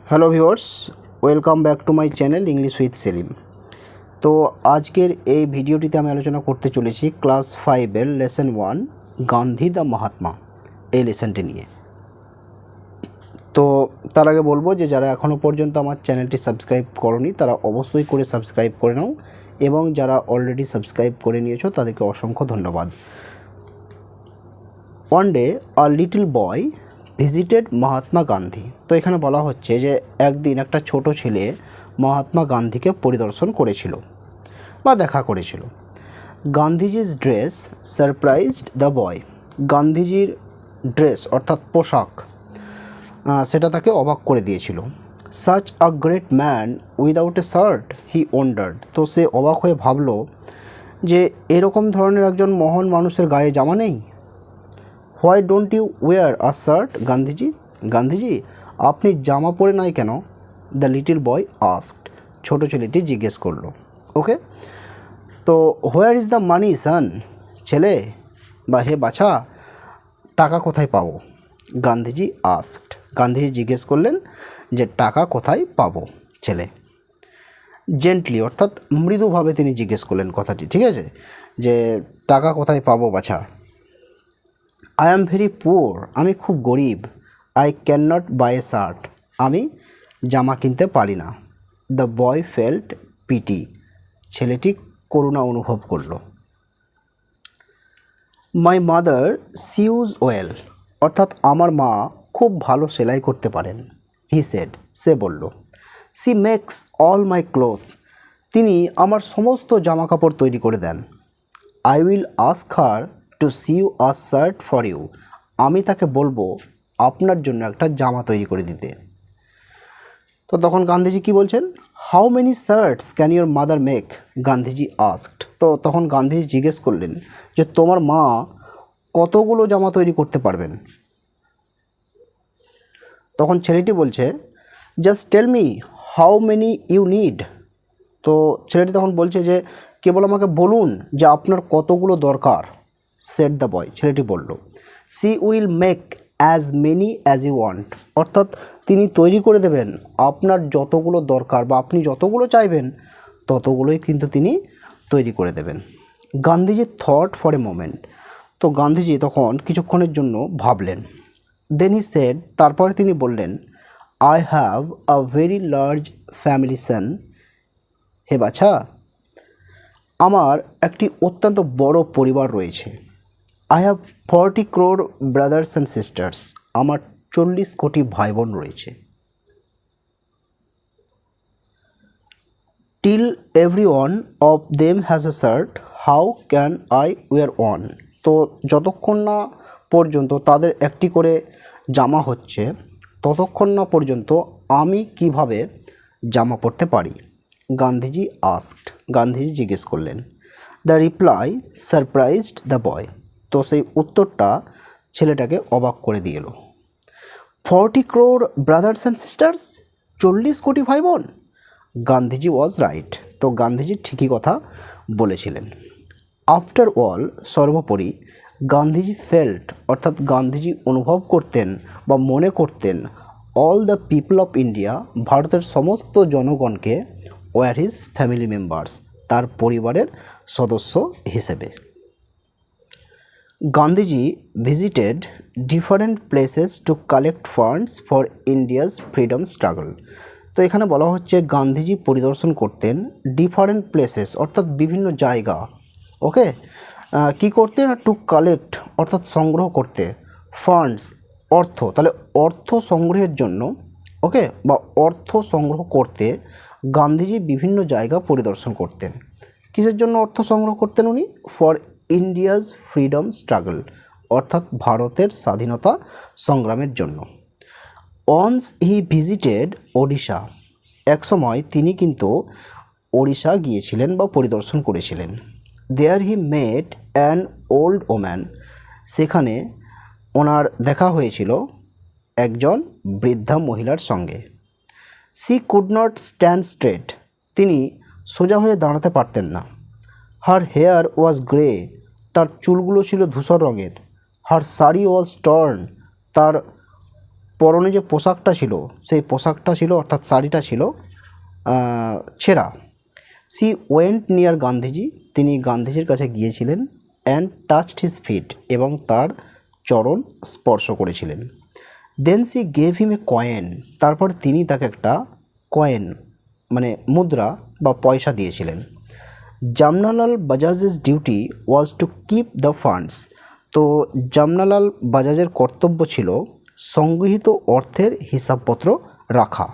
Hello viewers, welcome back to my channel English with Selim. তো আজকের এই ভিডিওটিতে আমি আলোচনা করতে চলেছি ক্লাস 5-এর লেসন 1 গান্ধী দ্য মহাত্মা এই লেসনটি নিয়ে। তো তার আগে বলবো যে যারা এখনও পর্যন্ত আমার চ্যানেলটি সাবস্ক্রাইব করনি তারা অবশ্যই করে সাবস্ক্রাইব করে নাও, এবং যারা অলরেডি সাবস্ক্রাইব করে নিয়েছো তাদেরকে অসংখ্য ধন্যবাদ। One day a little boy visited Mahatma Gandhi. তো এখানে বলা হচ্ছে যে একদিন একটা ছোট ছেলে মহাত্মা গান্ধীকে পরিদর্শন করেছিল বা দেখা করেছিল। গান্ধীজির ড্রেস সারপ্রাইজড দ্য বয়। গান্ধীজির ড্রেস অর্থাৎ পোশাক সেটা তাকে অবাক করে দিয়েছিল। Such a great man without a shirt he wandered. তো সে অবাক হয়ে ভাবল যে এরকম ধরনের একজন মহান মানুষের গায়ে জামা নেই। Why don't you wear a shirt Gandhiji? Gandhiji আপনি জামা পরে নাই কেন? The little boy asked. ছোটো ছেলেটি জিজ্ঞেস করলো। ওকে, তো হোয়ার ইজ দ্য মানি সান? ছেলে বা হে বাছা, টাকা কোথায় পাবো? গান্ধীজি আস্কড। গান্ধীজি জিজ্ঞেস করলেন যে টাকা কোথায় পাবো ছেলে। জেন্টলি অর্থাৎ মৃদুভাবে তিনি জিজ্ঞেস করলেন কথাটি, ঠিক আছে, যে টাকা কোথায় পাবো বাছা। I am very poor. আমি খুব গরিব। I cannot buy a shirt. আমি জামা কিনতে পারি না। The boy felt pity. ছেলেটি করুণা অনুভব করল। My mother sews well. অর্থাৎ আমার মা খুব ভালো সেলাই করতে পারেন। হি সেড। সে বলল। She makes all my clothes. তিনি আমার সমস্ত জামা কাপড় তৈরি করে দেন। I will ask her to sew a shirt for you. আমি তাকে বলবো আপনার জন্য একটা জামা তৈরি করে দিতে। তো তখন গান্ধীজি কি বলছেন? How many shirts can your mother make? Gandhiji asked. তো তখন গান্ধীজি জিজ্ঞেস করলেন যে তোমার মা কতগুলো জামা তৈরি করতে পারবেন? তখন ছেলেটি বলছে just tell me how many you need. তো ছেলেটি তখন বলছে যে কেবল আমাকে বলুন যে আপনার কতগুলো দরকার। Said the boy. ছেলেটি বলল। She will make as many as you want. অর্থাৎ তিনি তৈরি করে দেবেন আপনার যতগুলো দরকার বা আপনি যতগুলো চাইবেন ততগুলোই কিন্তু তিনি তৈরি করে দেবেন। Gandhiji thought for a moment. তো গান্ধীজি তখন কিছুক্ষণের জন্য ভাবলেন। Then he said. তারপরে তিনি বললেন, I have a very large family son. হে বাছা, আমার একটি অত্যন্ত বড় পরিবার রয়েছে। I have 40 crore brothers and sisters. আমার 40 কোটি ভাই বোন রয়েছে। Till every one of them has a shirt how can I wear one. তো যতক্ষণ না পর্যন্ত তাদের একটি করে জামা হচ্ছে ততক্ষণ না পর্যন্ত আমি কিভাবে জামা পরতে পারি? গান্ধীজি আস্কড। গান্ধীজি জিজ্ঞেস করলেন। The reply surprised the boy. তো সেই উত্তরটা ছেলেটাকে অবাক করে দিয়ে এলো। 40 crore ব্রাদার্স অ্যান্ড সিস্টার্স, 40 কোটি ভাই বোন। Gandhiji was right. তো গান্ধীজি ঠিকই কথা বলেছিলেন। আফটার অল, সর্বোপরি, গান্ধীজি ফেল্ট অর্থাৎ গান্ধীজি অনুভব করতেন বা মনে করতেন all the people of India, ভারতের সমস্ত জনগণকে ওয়ার হিজ ফ্যামিলি মেম্বার্স, তার পরিবারের সদস্য হিসেবে। Gandhiji visited different places to collect funds for India's freedom struggle. তো এখানে বলা হচ্ছে গান্ধীজি পরিদর্শন করতেন ডিফারেন্ট প্লেসেস অর্থাৎ বিভিন্ন জায়গা। ওকে, কি করতেন? টু কালেক্ট অর্থাৎ সংগ্রহ করতে, ফান্ডস অর্থ, তাহলে অর্থ সংগ্রহের জন্য, ওকে, বা অর্থ সংগ্রহ করতে গান্ধীজি বিভিন্ন জায়গা পরিদর্শন করতেন। কিসের জন্য অর্থ সংগ্রহ করতেন উনি? ফর ইন্ডিয়াস ফ্রিডম স্ট্রাগল অর্থাৎ ভারতের স্বাধীনতা সংগ্রামের জন্য। Once he visited Odisha. একসময় তিনি কিন্তু ওড়িশা গিয়েছিলেন বা পরিদর্শন করেছিলেন। There he met an old woman. সেখানে ওনার দেখা হয়েছিল একজন বৃদ্ধা মহিলার সঙ্গে। She could not stand straight. তিনি সোজা হয়ে দাঁড়াতে পারতেন না। Her hair was grey. তার চুলগুলো ছিল ধূসর রঙের। Her sari was torn. তার পরনে যে পোশাকটা ছিল সেই পোশাকটা ছিল অর্থাৎ শাড়িটা ছিল ছেঁড়া। সি ওয়েন্ট নিয়ার গান্ধীজি, তিনি গান্ধীজির কাছে গিয়েছিলেন। অ্যান্ড টাচড হিজ ফিট, এবং তার চরণ স্পর্শ করেছিলেন। Then she gave him a coin, তারপর তিনি তাকে একটা কয়েন মানে মুদ্রা বা পয়সা দিয়েছিলেন। Jamnalal Bajaj's duty was to keep the funds, তো জামনালাল বাজাজের কর্তব্য ছিল সংগৃহীত অর্থের হিসাবপত্র রাখা।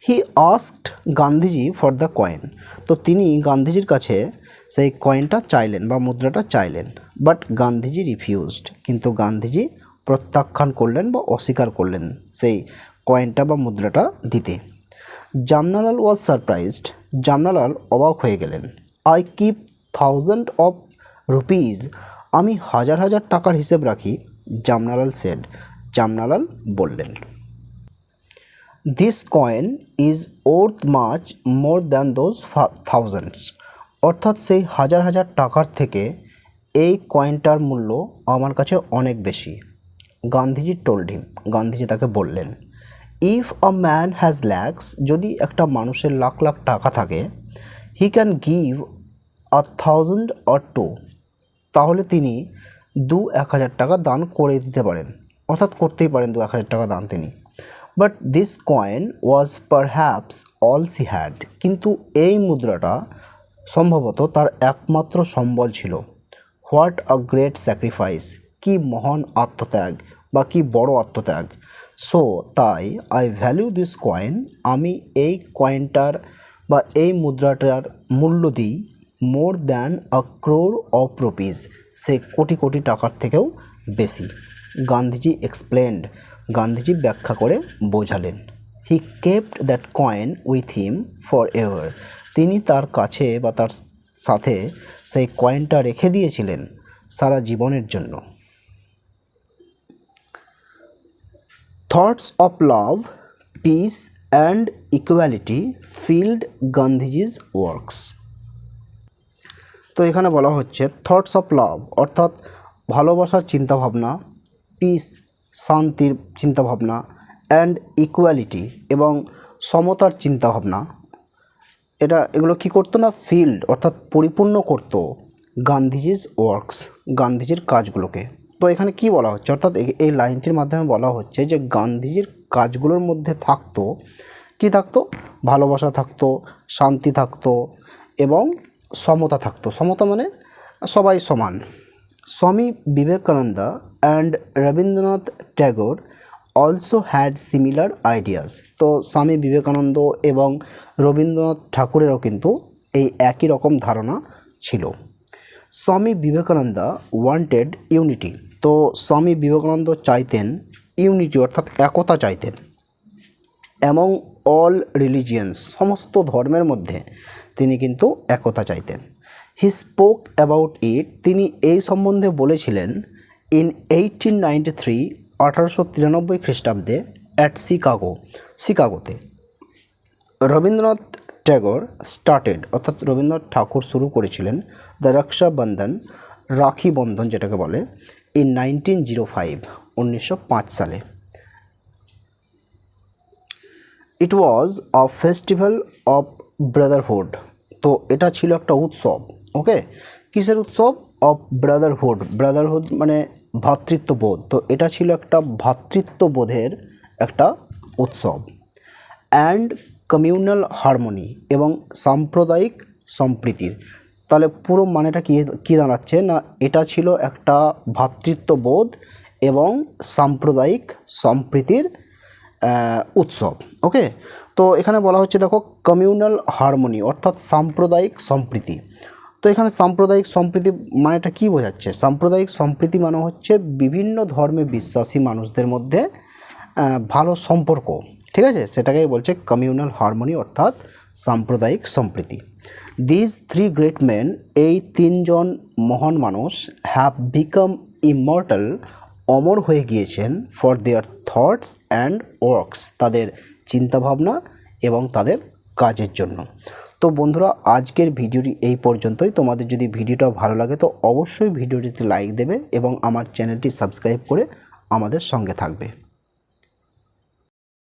He asked Gandhiji for the coin, তো তিনি গান্ধীজির কাছে সেই কয়েনটা চাইলেন বা মুদ্রাটা চাইলেন। বাট গান্ধীজি রিফিউজড, কিন্তু গান্ধীজি প্রত্যাখ্যান করলেন বা অস্বীকার করলেন সেই কয়েনটা বা মুদ্রাটা দিতে। জামনালাল ওয়াজ সারপ্রাইজড, জামনালাল অবাক হয়ে গেলেন। I keep thousand of rupees, আমি হাজার হাজার টাকার হিসেব রাখি। জামনালাল সেড, জামনালাল বললেন। This coin is worth much more than those thousands, অর্থাৎ সেই হাজার হাজার টাকার থেকে এই কয়েনটার মূল্য আমার কাছে অনেক বেশি। গান্ধীজি টোল্ড হিম, গান্ধীজি তাকে বললেন। If a man has lakhs, যদি একটা মানুষের লাখ লাখ টাকা থাকে, হি ক্যান গিভ 1,000 or 2, তাহলে তিনি 2-1,000 টাকা দান করে দিতে পারেন, অর্থাৎ করতেই পারেন 2-1,000 টাকা দান তিনি। But this coin was perhaps all she had, কিন্তু এই মুদ্রাটা সম্ভবত তার একমাত্র সম্বল ছিল। হোয়াট আ গ্রেট স্যাক্রিফাইস, কি মহান আত্মত্যাগ বা কি বড় আত্মত্যাগ। সো তাই আই ভ্যালু দিস কয়েন, আমি এই কয়েনটার বা এই মুদ্রাটার মূল্য দিই more than a crore of rupees, সে কোটি কোটি টাকার থেকেও বেশি। গান্ধীজি এক্সপ্লেন্ড, গান্ধীজি ব্যাখ্যা করে বোঝালেন। হি kept that coin with him for ever, তিনি তার কাছে বা তার সাথে সেই কয়েনটা রেখে দিয়েছিলেন সারা জীবনের জন্য। Thoughts of love, piece and equality field Gandhiji's works, তো এখানে বলা হচ্ছে থটস অফ লাভ, অর্থাৎ ভালোবাসার চিন্তাভাবনা, পিস শান্তির চিন্তাভাবনা, অ্যান্ড ইকুয়ালিটি এবং সমতার চিন্তাভাবনা, এগুলো কি করতো না, ফিল্ড অর্থাৎ পরিপূর্ণ করতো গান্ধীজিজ ওয়ার্কস, গান্ধীজির কাজগুলোকে। তো এখানে কি বলা হচ্ছে, অর্থাৎ এই লাইনটির মাধ্যমে বলা হচ্ছে যে গান্ধীজির কাজগুলোর মধ্যে থাকতো কি, থাকতো ভালোবাসা থাকতো, শান্তি থাকতো এবং সমতা থাকতো। সমতা মানে সবাই সমান। Swami Vivekananda and Rabindranath Tagore also had similar ideas, তো স্বামী বিবেকানন্দ এবং রবীন্দ্রনাথ ঠাকুরেরও কিন্তু এই একই রকম ধারণা ছিল। স্বামী বিবেকানন্দ ওয়ান্টেড ইউনিটি, তো স্বামী বিবেকানন্দ চাইতেন ইউনিটি অর্থাৎ একতা চাইতেন। অ্যামং অল রিলিজিয়ান্স, সমস্ত ধর্মের মধ্যে তিনি কিন্তু একতা চাইতেন। হি স্পোক অ্যাবাউট ইট, তিনি এই সম্বন্ধে বলেছিলেন ইন 1893, 1893 খ্রিস্টাব্দে অ্যাট শিকাগোতে। রবীন্দ্রনাথ ট্যাগর স্টার্টেড, অর্থাৎ রবীন্দ্রনাথ ঠাকুর শুরু করেছিলেন দ্য রক্ষাবন্ধন, রাখি বন্ধন যেটাকে বলে, ইন 1905, 1905 সালে। ইট ওয়াজ আ ফেস্টিভ্যাল অফ ব্রাদারহুড, তো এটা ছিল একটা উৎসব। ওকে, কিসের উৎসব? অফ ব্রাদারহুড, ব্রাদারহুড মানে ভ্রাতৃত্ববোধ, তো এটা ছিল একটা ভ্রাতৃত্ববোধের একটা উৎসব। অ্যান্ড কমিউনাল হারমোনি, এবং সাম্প্রদায়িক সম্প্রীতির। তাহলে পুরো মানেটা কী দাঁড়াচ্ছে না, এটা ছিল একটা ভ্রাতৃত্ববোধ এবং সাম্প্রদায়িক সম্প্রীতির উৎসব। ওকে, তো এখানে বলা হচ্ছে দেখো কমিউনাল হারমোনি অর্থাৎ সাম্প্রদায়িক সম্প্রীতি। তো এখানে সাম্প্রদায়িক সম্প্রীতি মানেটা কী বোঝাচ্ছে? সাম্প্রদায়িক সম্প্রীতি মানে হচ্ছে বিভিন্ন ধর্মে বিশ্বাসী মানুষদের মধ্যে ভালো সম্পর্ক, ঠিক আছে, সেটাকেই বলছে কমিউনাল হারমোনি অর্থাৎ সাম্প্রদায়িক সম্প্রীতি। দিস থ্রি গ্রেট মেন, এই তিনজন মহান মানুষ, হ্যাভ বিকাম ইমর্টাল, অমর হয়ে গিয়েছেন, for their thoughts and works, তাদের চিন্তাভাবনা এবং তাদের কাজের জন্য। তো বন্ধুরা, আজকের ভিডিওটি এই পর্যন্তই। তোমাদের যদি ভিডিওটা ভালো লাগে তো অবশ্যই ভিডিওটিতে লাইক দেবে এবং আমার চ্যানেলটি সাবস্ক্রাইব করে আমাদের সঙ্গে থাকবে।